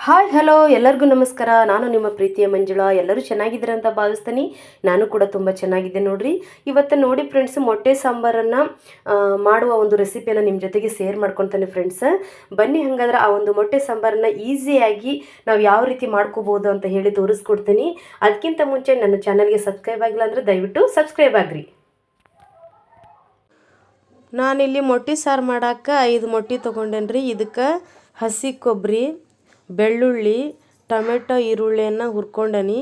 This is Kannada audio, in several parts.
ಹಾಯ್ ಹಲೋ ಎಲ್ಲರಿಗೂ ನಮಸ್ಕಾರ. ನಾನು ನಿಮ್ಮ ಪ್ರೀತಿಯ ಮಂಜುಳಾ. ಎಲ್ಲರೂ ಚೆನ್ನಾಗಿದ್ದೀರ ಅಂತ ಭಾವಿಸ್ತೀನಿ. ನಾನು ಕೂಡ ತುಂಬ ಚೆನ್ನಾಗಿದ್ದೆ ನೋಡ್ರಿ. ಇವತ್ತು ನೋಡಿ ಫ್ರೆಂಡ್ಸ್, ಮೊಟ್ಟೆ ಸಾಂಬಾರನ್ನು ಮಾಡುವ ಒಂದು ರೆಸಿಪಿಯನ್ನು ನಿಮ್ಮ ಜೊತೆಗೆ ಶೇರ್ ಮಾಡ್ಕೊತಾನೆ ಫ್ರೆಂಡ್ಸ್. ಬನ್ನಿ ಹಾಗಾದ್ರೆ ಆ ಒಂದು ಮೊಟ್ಟೆ ಸಾಂಬಾರನ್ನು ಈಸಿಯಾಗಿ ನಾವು ಯಾವ ರೀತಿ ಮಾಡ್ಕೋಬೋದು ಅಂತ ಹೇಳಿ ತೋರಿಸ್ಕೊಡ್ತೀನಿ. ಅದಕ್ಕಿಂತ ಮುಂಚೆ ನನ್ನ ಚಾನಲ್ಗೆ ಸಬ್ಸ್ಕ್ರೈಬ್ ಆಗಿಲ್ಲ ಅಂದರೆ ದಯವಿಟ್ಟು ಸಬ್ಸ್ಕ್ರೈಬ್ ಆಗ್ರಿ. ನಾನಿಲ್ಲಿ ಮೊಟ್ಟೆ ಸಾರು ಮಾಡೋಕೆ 5 ಮೊಟ್ಟೆ ತೊಗೊಂಡೇನ್ರಿ. ಇದಕ್ಕೆ ಹಸಿ ಕೊಬ್ಬರಿ, ಬೆಳ್ಳುಳ್ಳಿ, ಟೊಮೆಟೊ, ಈರುಳ್ಳಿಯನ್ನು ಹುರ್ಕೊಂಡನಿ.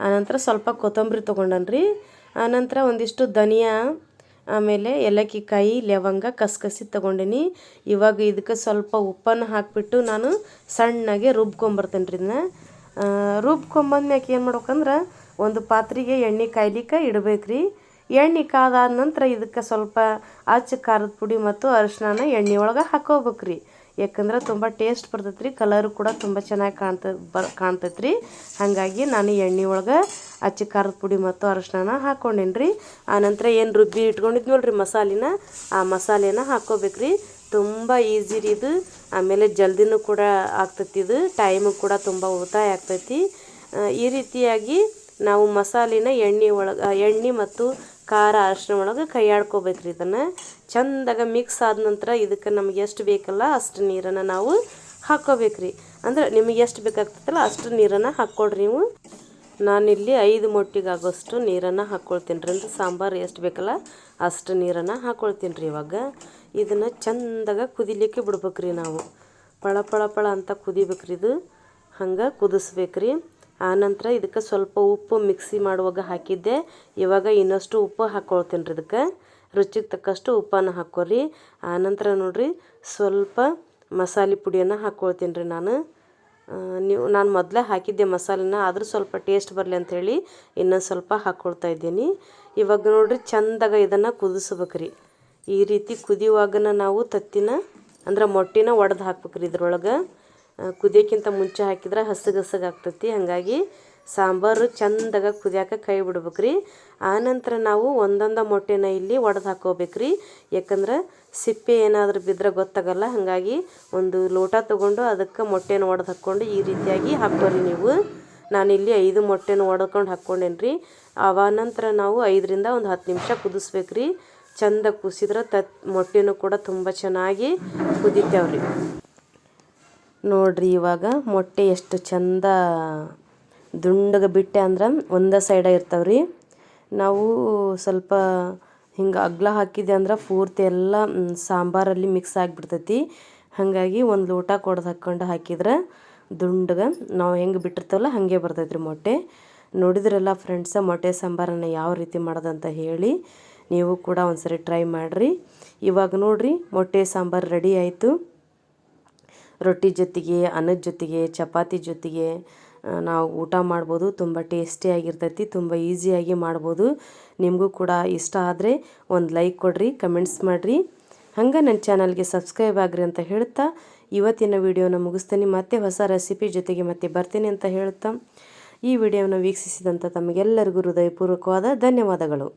ಆನಂತರ ಸ್ವಲ್ಪ ಕೊತ್ತಂಬರಿ ತೊಗೊಂಡನ್ರಿ. ಆನಂತರ ಒಂದಿಷ್ಟು ಧನಿಯಾ, ಆಮೇಲೆ ಏಲಕ್ಕಿ ಕಾಯಿ, ಲವಂಗ, ಕಸಕಸಿ ತೊಗೊಂಡಿನಿ. ಇವಾಗ ಇದಕ್ಕೆ ಸ್ವಲ್ಪ ಉಪ್ಪನ್ನು ಹಾಕಿಬಿಟ್ಟು ನಾನು ಸಣ್ಣಗೆ ರುಬ್ಕೊಂಬರ್ತೇನೆ ರೀ. ಇದನ್ನ ರುಬ್ಕೊಂಬಂದ್ಮ್ಯಾಕೆ ಏನು ಮಾಡ್ಬೇಕಂದ್ರೆ ಒಂದು ಪಾತ್ರೆಗೆ ಎಣ್ಣೆ ಕಾಯ್ಲಿಕ್ಕೆ ಇಡಬೇಕ್ರಿ. ಎಣ್ಣೆ ಕಾದಾದ ನಂತರ ಇದಕ್ಕೆ ಸ್ವಲ್ಪ ಅಚ್ಚ ಖಾರದ ಪುಡಿ ಮತ್ತು ಅರಿಶಿನ ಎಣ್ಣೆ ಒಳಗೆ ಹಾಕೋಬೇಕ್ರಿ. ಯಾಕಂದ್ರೆ ತುಂಬ ಟೇಸ್ಟ್ ಬರ್ತೈತೆ ರೀ, ಕಲರು ಕೂಡ ತುಂಬ ಚೆನ್ನಾಗಿ ಕಾಣ್ತೈತೆ ರೀ. ಹಾಗಾಗಿ ನಾನು ಎಣ್ಣೆ ಒಳಗೆ ಅಚ್ಚ ಖಾರದ ಪುಡಿ ಮತ್ತು ಅರಿಶಿನ ಹಾಕ್ಕೊಂಡೇನಿ ರೀ. ಆನಂತರ ಏನು ರುಬ್ಬಿ ಇಟ್ಕೊಂಡಿದ್ನಲ್ರಿ ಮಸಾಲಿನ, ಆ ಮಸಾಲೆನ ಹಾಕ್ಕೋಬೇಕ್ರಿ. ತುಂಬ ಈಸಿ ರೀ ಇದು. ಆಮೇಲೆ ಜಲ್ದಿನೂ ಕೂಡ ಆಗ್ತೈತಿ. ಇದು ಟೈಮು ಕೂಡ ತುಂಬ ಉಳಿತಾಯ ಆಗ್ತೈತಿ. ಈ ರೀತಿಯಾಗಿ ನಾವು ಮಸಾಲಿನ ಎಣ್ಣೆ ಮತ್ತು ಖಾರ ಅರಿಶಿನ ಒಳಗೆ ಕೈ ಆಡ್ಕೋಬೇಕ್ರಿ. ಇದನ್ನು ಚೆಂದಾಗ ಮಿಕ್ಸ್ ಆದ ನಂತರ ಇದಕ್ಕೆ ನಮಗೆ ಎಷ್ಟು ಬೇಕಲ್ಲ ಅಷ್ಟು ನೀರನ್ನು ನಾವು ಹಾಕ್ಕೋಬೇಕ್ರಿ. ಅಂದ್ರೆ ನಿಮಗೆ ಎಷ್ಟು ಬೇಕಾಗ್ತೈತಲ್ಲ ಅಷ್ಟು ನೀರನ್ನು ಹಾಕ್ಕೊಡ್ರಿ ನೀವು. ನಾನಿಲ್ಲಿ 5 ಮೊಟ್ಟೆಗೆ ಆಗೋಷ್ಟು ನೀರನ್ನು ಹಾಕ್ಕೊಳ್ತೀನಿ ರೀ. ಅಂದ್ರೆ ಸಾಂಬಾರು ಎಷ್ಟು ಬೇಕಲ್ಲ ಅಷ್ಟು ನೀರನ್ನು ಹಾಕ್ಕೊಳ್ತೀನಿ ರೀ. ಇವಾಗ ಇದನ್ನು ಚೆಂದಾಗ ಕುದಿಲಿಕ್ಕೆ ಬಿಡ್ಬೇಕ್ರಿ. ನಾವು ಪಳ ಪಳ ಪಳ ಅಂತ ಕುದಿಬೇಕ್ರಿ. ಇದು ಹಂಗೆ ಕುದಿಸ್ಬೇಕ್ರಿ. ಆನಂತರ ಇದಕ್ಕೆ ಸ್ವಲ್ಪ ಉಪ್ಪು ಮಿಕ್ಸಿ ಮಾಡುವಾಗ ಹಾಕಿದ್ದೆ. ಇವಾಗ ಇನ್ನಷ್ಟು ಉಪ್ಪು ಹಾಕ್ಕೊಳ್ತೀನಿ ರೀ. ಇದಕ್ಕೆ ರುಚಿಗೆ ತಕ್ಕಷ್ಟು ಉಪ್ಪನ್ನು ಹಾಕ್ಕೊರಿ. ಆನಂತರ ನೋಡಿರಿ ಸ್ವಲ್ಪ ಮಸಾಲೆ ಪುಡಿಯನ್ನು ಹಾಕ್ಕೊಳ್ತೀನಿ ರೀ. ನಾನು ಮೊದಲೇ ಹಾಕಿದ್ದೆ ಮಸಾಲೆನ, ಆದರೂ ಸ್ವಲ್ಪ ಟೇಸ್ಟ್ ಬರಲಿ ಅಂಥೇಳಿ ಇನ್ನೊಂದು ಸ್ವಲ್ಪ ಹಾಕ್ಕೊಳ್ತಾ ಇದ್ದೀನಿ. ಇವಾಗ ನೋಡಿರಿ ಚೆಂದಾಗ ಇದನ್ನು ಕುದಿಸ್ಬೇಕ್ರಿ. ಈ ರೀತಿ ಕುದಿಯುವಾಗನ ನಾವು ತತ್ತಿನ ಅಂದ್ರೆ ಮೊಟ್ಟೆನ ಒಡೆದು ಹಾಕ್ಬೇಕ್ರಿ. ಇದ್ರೊಳಗೆ ಕುದಿಯೋಕ್ಕಿಂತ ಮುಂಚೆ ಹಾಕಿದ್ರೆ ಹಸಗಸಗೆ ಆಗ್ತೈತಿ. ಹಾಗಾಗಿ ಸಾಂಬಾರು ಚೆಂದಾಗ ಕುದಿಯೋಕೆ ಕೈ ಬಿಡ್ಬೇಕ್ರಿ. ಆನಂತರ ನಾವು ಒಂದೊಂದು ಮೊಟ್ಟೆನ ಇಲ್ಲಿ ಒಡೆದು ಹಾಕ್ಕೋಬೇಕ್ರಿ. ಯಾಕಂದ್ರೆ ಸಿಪ್ಪೆ ಏನಾದರೂ ಬಿದ್ದರೆ ಗೊತ್ತಾಗಲ್ಲ. ಹಾಗಾಗಿ ಒಂದು ಲೋಟ ತೊಗೊಂಡು ಅದಕ್ಕೆ ಮೊಟ್ಟೆನ ಒಡೆದು ಹಾಕ್ಕೊಂಡು ಈ ರೀತಿಯಾಗಿ ಹಾಕ್ಕೋರಿ ನೀವು. ನಾನಿಲ್ಲಿ 5 ಮೊಟ್ಟೆನ ಒಡ್ಕೊಂಡು ಹಾಕ್ಕೊಂಡೇನಿ ರೀ. ಆನಂತರ ನಾವು 5ರಿಂದ ಒಂದು 10 ನಿಮಿಷ ಕುದಿಸ್ಬೇಕ್ರಿ. ಚೆಂದ ಕುದಿಸಿದ್ರೆ ಮೊಟ್ಟೆನೂ ಕೂಡ ತುಂಬ ಚೆನ್ನಾಗಿ ಕುದಿತೇವ್ರಿ. ನೋಡ್ರಿ ಇವಾಗ ಮೊಟ್ಟೆ ಎಷ್ಟು ಚಂದ ದುಂಡಗೆ ಬಿಟ್ಟೆ ಅಂದ್ರೆ ಒಂದೇ ಸೈಡ ಇರ್ತಾವ್ರಿ. ನಾವು ಸ್ವಲ್ಪ ಹಿಂಗೆ ಅಗ್ಲ ಹಾಕಿದೆ ಅಂದ್ರೆ ಪೂರ್ತಿ ಎಲ್ಲ ಸಾಂಬಾರಲ್ಲಿ ಮಿಕ್ಸ್ ಆಗಿಬಿಡ್ತೈತಿ. ಹಾಗಾಗಿ ಒಂದು ಲೋಟ ಕೊಡ್ದು ಹಾಕಿದ್ರೆ ದುಂಡಗೆ ನಾವು ಹೆಂಗೆ ಬಿಟ್ಟಿರ್ತೇವಲ್ಲ ಹಾಗೆ ಬರ್ತೈತ್ರಿ ಮೊಟ್ಟೆ. ನೋಡಿದ್ರಲ್ಲ ಫ್ರೆಂಡ್ಸ, ಮೊಟ್ಟೆ ಸಾಂಬಾರನ್ನು ಯಾವ ರೀತಿ ಮಾಡೋದಂತ ಹೇಳಿ ನೀವು ಕೂಡ ಒಂದ್ಸರಿ ಟ್ರೈ ಮಾಡಿರಿ. ಇವಾಗ ನೋಡಿರಿ ಮೊಟ್ಟೆ ಸಾಂಬಾರು ರೆಡಿ ಆಯಿತು. ರೊಟ್ಟಿ ಜೊತೆಗೆ, ಅನ್ನದ ಜೊತೆಗೆ, ಚಪಾತಿ ಜೊತೆಗೆ ನಾವು ಊಟ ಮಾಡ್ಬೋದು. ತುಂಬ ಟೇಸ್ಟಿಯಾಗಿರ್ತೈತಿ. ತುಂಬ ಈಸಿಯಾಗಿ ಮಾಡ್ಬೋದು. ನಿಮಗೂ ಕೂಡ ಇಷ್ಟ ಆದರೆ ಒಂದು ಲೈಕ್ ಕೊಡಿರಿ, ಕಮೆಂಟ್ಸ್ ಮಾಡಿರಿ. ಹಂಗೆ ನನ್ನ ಚಾನಲ್ಗೆ ಸಬ್ಸ್ಕ್ರೈಬ್ ಆಗ್ರಿ ಅಂತ ಹೇಳ್ತಾ ಇವತ್ತಿನ ವಿಡಿಯೋನ ಮುಗಿಸ್ತೀನಿ. ಮತ್ತೆ ಹೊಸ ರೆಸಿಪಿ ಜೊತೆಗೆ ಮತ್ತೆ ಬರ್ತೀನಿ ಅಂತ ಹೇಳ್ತಾ ಈ ವಿಡಿಯೋನ ವೀಕ್ಷಿಸಿದಂಥ ತಮಗೆಲ್ಲರಿಗೂ ಹೃದಯಪೂರ್ವಕವಾದ ಧನ್ಯವಾದಗಳು.